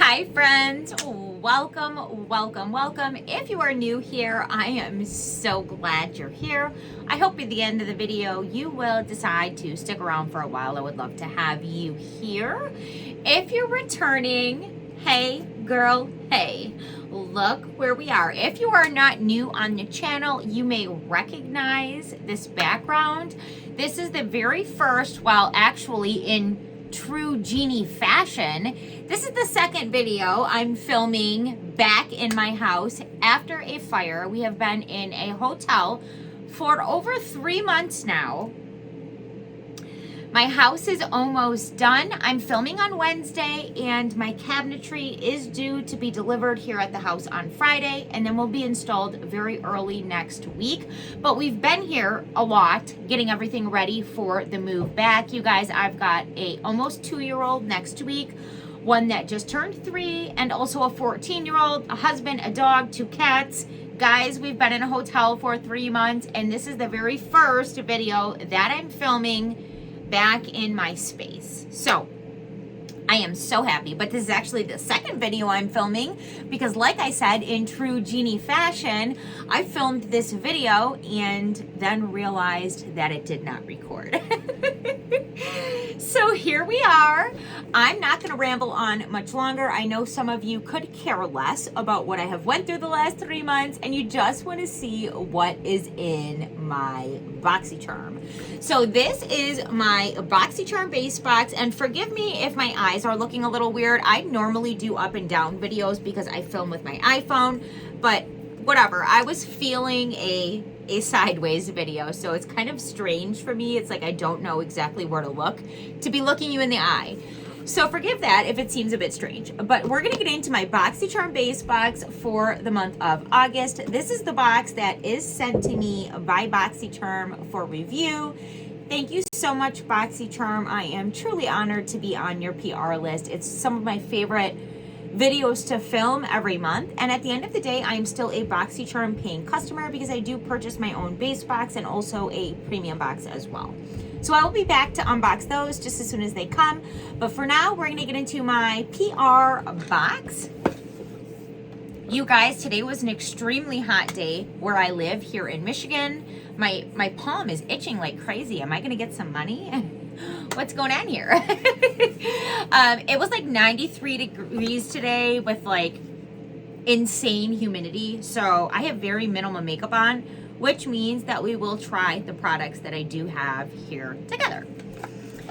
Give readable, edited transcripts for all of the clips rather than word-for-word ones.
Hi friends, welcome. If you are new here, I am so glad you're here. I hope at the end of the video you will decide to stick around for a while. I would love to have you here. If you're returning, hey girl, hey, look where we are. If you are not new on the channel, you may recognize this background. This is the very first, well actually in true Jeannie fashion, this is the second video I'm filming back in my house after a fire. We have been in a hotel for over 3 months now. My house is almost done. I'm filming on Wednesday and my cabinetry is due to be delivered here at the house on Friday, and then will be installed very early next week. But we've been here a lot getting everything ready for the move back. You guys, I've got a almost 2-year-old next week, one that just turned 3, and also a 14-year-old, a husband, a dog, 2 cats. Guys, we've been in a hotel for 3 months, and this is the very first video that I'm filming back in my space. So I am so happy, but this is actually the second video I'm filming because, like I said, in true Jeannie fashion, I filmed this video and then realized that it did not record. So here we are. I'm not going to ramble on much longer. I know some of you could care less about what I have went through the last 3 months and you just want to see what is in my BoxyCharm. So this is my BoxyCharm base box, and forgive me if my eyes are looking a little weird. I normally do up and down videos because I film with my iPhone, but whatever. I was feeling a sideways video, so it's kind of strange for me. It's like I don't know exactly where to look to be looking you in the eye. So forgive that if it seems a bit strange, but we're gonna get into my BoxyCharm base box for the month of August. This is the box that is sent to me by BoxyCharm for review. Thank you so much, BoxyCharm. I am truly honored to be on your PR list. It's some of my favorite videos to film every month, and at the end of the day, I am still a BoxyCharm paying customer because I do purchase my own base box and also a premium box as well. So I will be back to unbox those just as soon as they come. But for now, we're gonna get into my PR box. You guys, today was an extremely hot day where I live here in Michigan. My palm is itching like crazy. Am I gonna get some money? What's going on here? It was like 93 degrees today with like insane humidity. So I have very minimal makeup on, which means that we will try the products that I do have here together.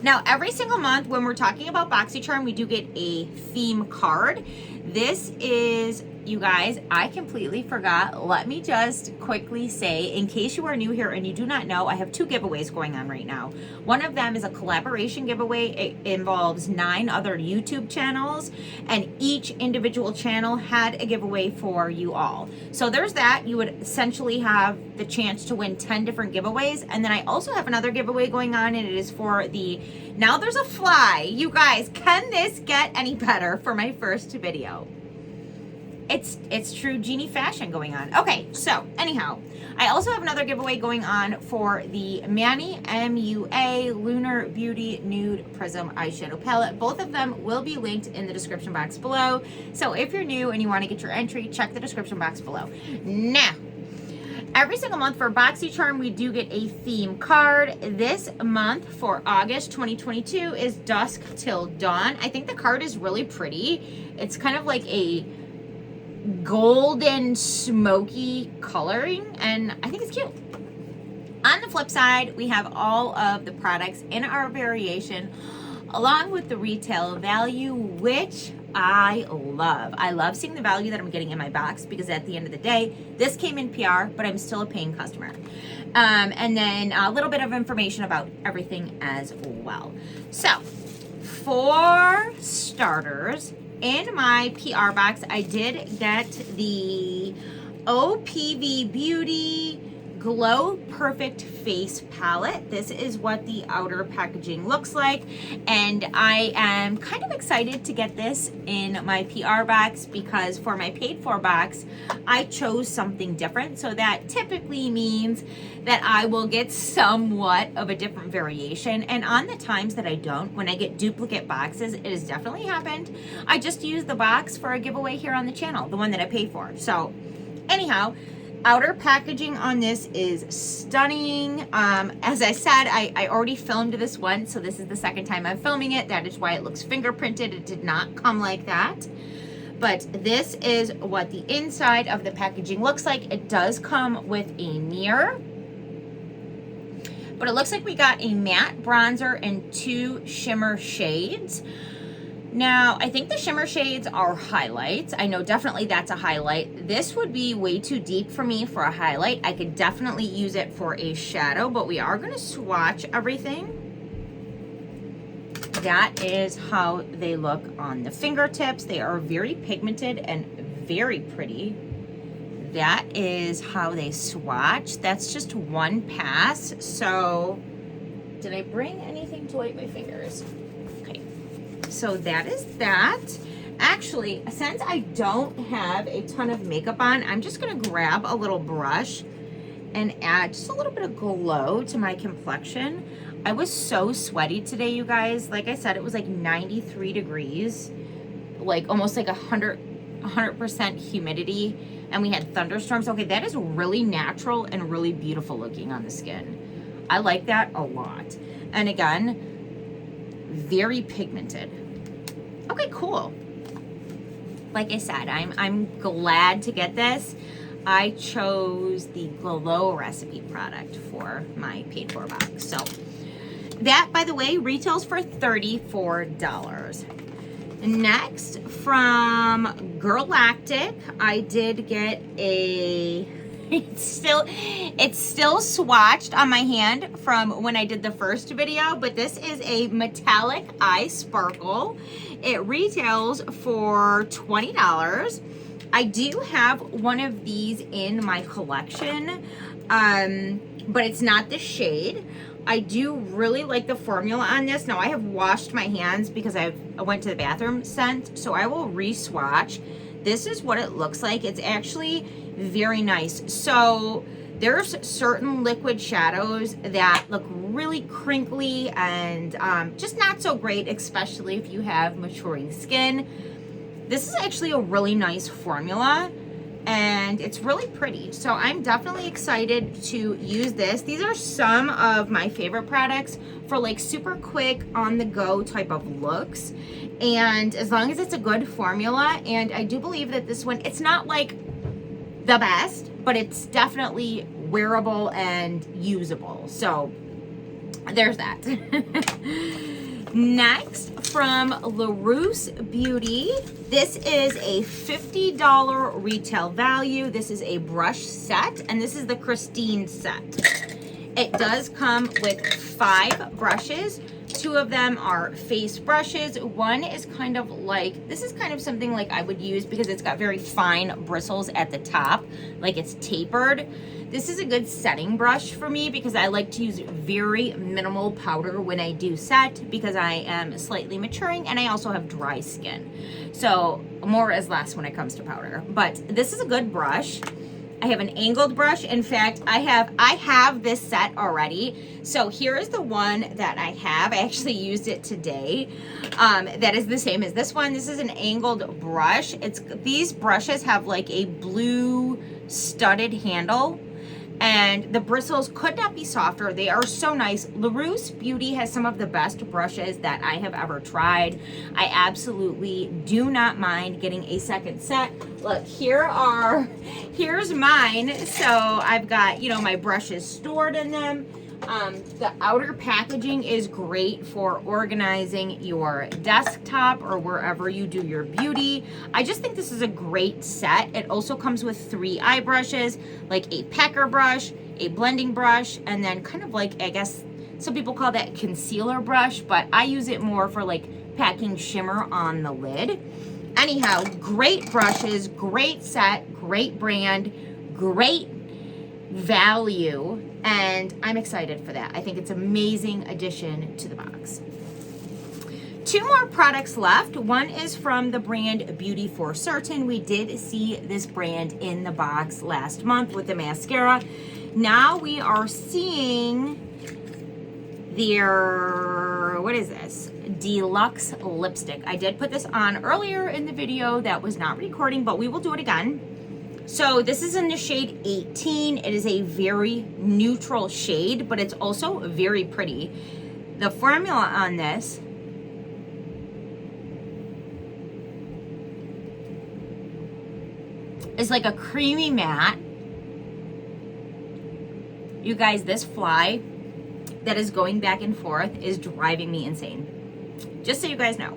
Now, every single month when we're talking about BoxyCharm, we do get a theme card. This is, you guys, I completely forgot. Let me just quickly say, in case you are new here and you do not know, I have 2 giveaways going on right now. One of them is a collaboration giveaway. It involves 9 other YouTube channels, and each individual channel had a giveaway for you all. So there's that. You would essentially have the chance to win 10 different giveaways. And then I also have another giveaway going on, and it is for the Now There's a Fly. You guys, can this get any better for my first video? It's true Jeannie fashion going on. Okay, so anyhow, I also have another giveaway going on for the Manny MUA Lunar Beauty Nude Prism Eyeshadow Palette. Both of them will be linked in the description box below. So if you're new and you want to get your entry, check the description box below. Now, every single month for BoxyCharm, we do get a theme card. This month for August 2022 is Dusk Till Dawn. I think the card is really pretty. It's kind of like a golden smoky coloring, and I think it's cute. On the flip side, we have all of the products in our variation along with the retail value, which I love. I love seeing the value that I'm getting in my box because at the end of the day, this came in PR, but I'm still a paying customer. And then a little bit of information about everything as well. So for starters, in my PR box, I did get the OPV Beauty Glow Perfect Face Palette. This is what the outer packaging looks like, and I am kind of excited to get this in my PR box because for my paid for box, I chose something different. So that typically means that I will get somewhat of a different variation. And on the times that I don't, when I get duplicate boxes, it has definitely happened. I just use the box for a giveaway here on the channel, the one that I pay for. So anyhow, outer packaging on this is stunning. As I said, I already filmed this once, so this is the second time I'm filming it. That is why it looks fingerprinted. It did not come like that. But this is what the inside of the packaging looks like. It does come with a mirror. But it looks like we got a matte bronzer and 2 shimmer shades. Now, I think the shimmer shades are highlights. I know definitely that's a highlight. This would be way too deep for me for a highlight. I could definitely use it for a shadow, but we are going to swatch everything. That is how they look on the fingertips. They are very pigmented and very pretty. That is how they swatch. That's just one pass. So, did I bring anything to wipe my fingers? So that is that. Actually, since I don't have a ton of makeup on, I'm just gonna grab a little brush and add just a little bit of glow to my complexion. I was so sweaty today, you guys. Like I said, it was like 93 degrees, like almost like 100% humidity, and we had thunderstorms. Okay, that is really natural and really beautiful looking on the skin. I like that a lot. And again, very pigmented. Okay, cool. Like I said, I'm glad to get this. I chose the Glow Recipe product for my paid for box. So that, by the way, retails for $34. Next, from Girlactic, I did get a it's still swatched on my hand from when I did the first video, but this is a metallic eye sparkle. It retails for $20. I do have one of these in my collection, but it's not the shade. I do really like the formula on this. Now, I have washed my hands because I went to the bathroom scent, so I will re-swatch. This is what it looks like. It's actually very nice. So there's certain liquid shadows that look really crinkly and just not so great, especially if you have maturing skin. This is actually a really nice formula and it's really pretty. So I'm definitely excited to use this. These are some of my favorite products for like super quick on the go type of looks. And as long as it's a good formula, and I do believe that this one, it's not like the best, but it's definitely wearable and usable. So there's that. Next, from LaRousse Beauty, this is a $50 retail value. This is a brush set, and this is the Christine set. It does come with 5 brushes. 2 of them are face brushes. One is kind of like, this is kind of something like I would use because it's got very fine bristles at the top, like it's tapered. This is a good setting brush for me because I like to use very minimal powder when I do set because I am slightly maturing and I also have dry skin. So more is less when it comes to powder. But this is a good brush. I have an angled brush. In fact, I have this set already. So here is the one that I have. I actually used it today. That is the same as this one. This is an angled brush. These brushes have like a blue studded handle, and the bristles could not be softer. They are so nice. LaRousse Beauty has some of the best brushes that I have ever tried. I absolutely do not mind getting a second set. Look, here's mine. So I've got, you know, my brushes stored in them. The outer packaging is great for organizing your desktop or wherever you do your beauty. I just think this is a great set. It also comes with 3 eye brushes, like a packer brush, a blending brush, and then kind of like, I guess some people call that concealer brush, but I use it more for like packing shimmer on the lid. Anyhow, great brushes, great set, great brand, great value, and I'm excited for that. I think it's an amazing addition to the box. 2 more products left. One is from the brand Beauty for Certain. We did see this brand in the box last month with the mascara. Now we are seeing their, what is this? Deluxe lipstick. I did put this on earlier in the video that was not recording, but we will do it again. So this is in the shade 18. It is a very neutral shade, but it's also very pretty. The formula on this is like a creamy matte. You guys, this fly that is going back and forth is driving me insane. Just so you guys know.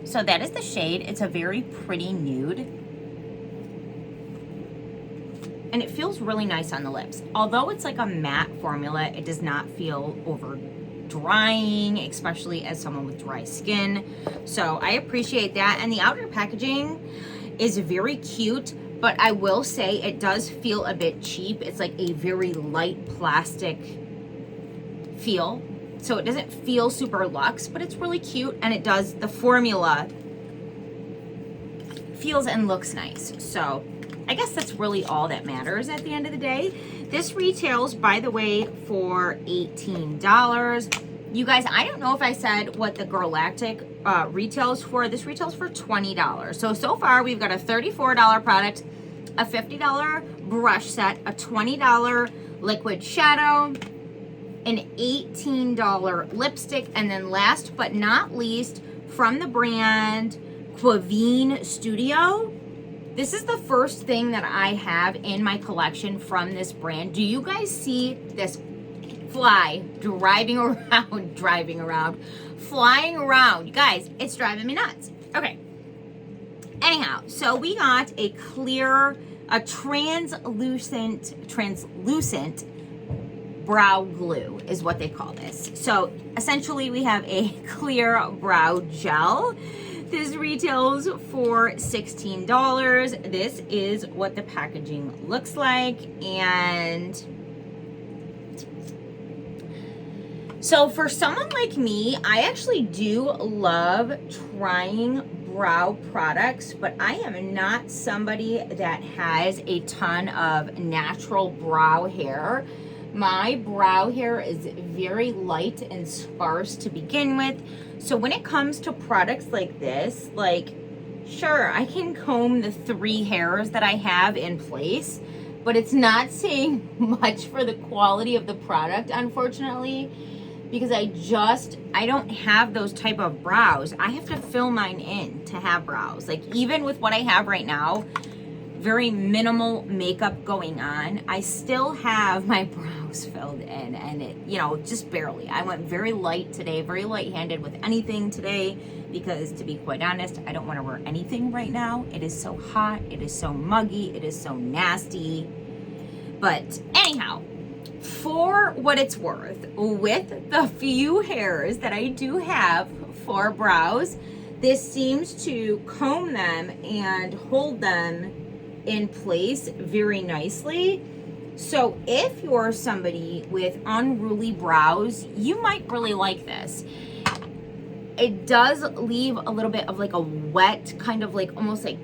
So that is the shade. It's a very pretty nude. And it feels really nice on the lips. Although it's like a matte formula, it does not feel over drying, especially as someone with dry skin. So I appreciate that. And the outer packaging is very cute, but I will say it does feel a bit cheap. It's like a very light plastic feel. So it doesn't feel super luxe, but it's really cute, and it does, the formula feels and looks nice. So I guess that's really all that matters at the end of the day. This retails, by the way, for $18. You guys, I don't know if I said what the Girlactic retails for. This retails for $20. So far we've got a $34 product, a $50 brush set, a $20 liquid shadow, an $18 lipstick, and then last but not least, from the brand Clinique Studio, this is the first thing that I have in my collection from this brand. Do you guys see this fly driving around, flying around? You guys, it's driving me nuts. Okay. Anyhow, so we got a clear, a translucent brow glue is what they call this. So essentially we have a clear brow gel. This retails for $16. This is what the packaging looks like. And so for someone like me, I actually do love trying brow products, but I am not somebody that has a ton of natural brow hair. My brow hair is very light and sparse to begin with. So when it comes to products like this, like, sure, I can comb the 3 hairs that I have in place, but it's not saying much for the quality of the product, unfortunately, because I don't have those type of brows. I have to fill mine in to have brows. Like, even with what I have right now, very minimal makeup going on, I still have my brows filled in, and it, you know, just barely. I went very light today, very light-handed with anything today, because to be quite honest, I don't want to wear anything right now. It is so hot, it is so muggy, it is so nasty. But anyhow, for what it's worth, with the few hairs that I do have for brows, this seems to comb them and hold them in place very nicely. So if you're somebody with unruly brows, you might really like this. It does leave a little bit of like a wet, kind of like almost like,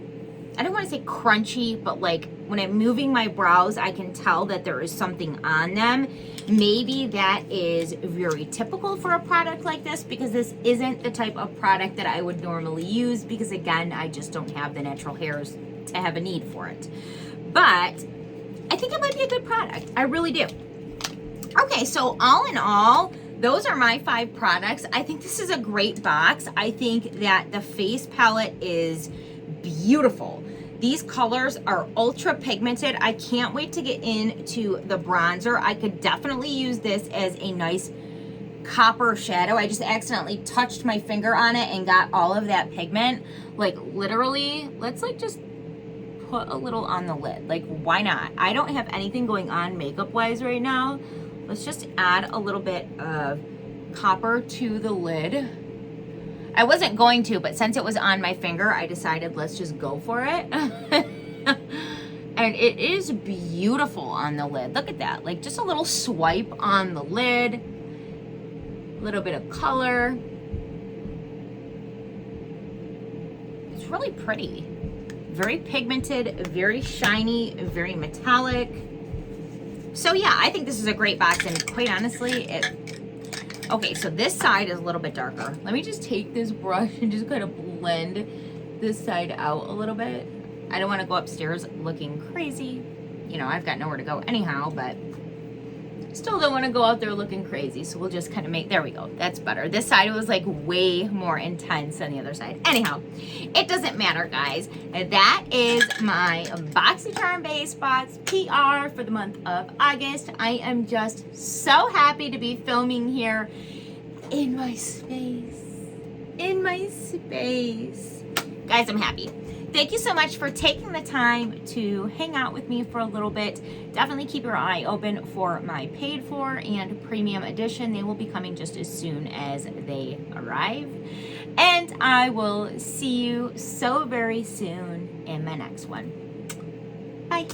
I don't want to say crunchy, but like when I'm moving my brows, I can tell that there is something on them. Maybe that is very typical for a product like this, because this isn't the type of product that I would normally use, because again, I just don't have the natural hairs to have a need for it. But I think it might be a good product. I really do. Okay, so all in all, those are my 5 products. I think this is a great box. I think that the face palette is beautiful. These colors are ultra pigmented. I can't wait to get into the bronzer. I could definitely use this as a nice copper shadow. I just accidentally touched my finger on it and got all of that pigment. Like literally, let's like just put a little on the lid. Like, why not? I don't have anything going on makeup wise right now. Let's just add a little bit of copper to the lid. I wasn't going to, but since it was on my finger, I decided let's just go for it. And it is beautiful on the lid. Look at that, like just a little swipe on the lid, a little bit of color. It's really pretty. Very pigmented, very shiny, very metallic. So yeah, I think this is a great box, and quite honestly, okay, so this side is a little bit darker. Let me just take this brush and just kind of blend this side out a little bit. I don't want to go upstairs looking crazy. You know, I've got nowhere to go anyhow, but still don't want to go out there looking crazy. So we'll just kind of make, there we go. That's better. This side was like way more intense than the other side. Anyhow, it doesn't matter, guys. That is my BoxyCharm Base Box PR for the month of August. I am just so happy to be filming here in my space. In my space. Guys, I'm happy. Thank you so much for taking the time to hang out with me for a little bit. Definitely keep your eye open for my paid for and premium edition. They will be coming just as soon as they arrive. And I will see you so very soon in my next one. Bye.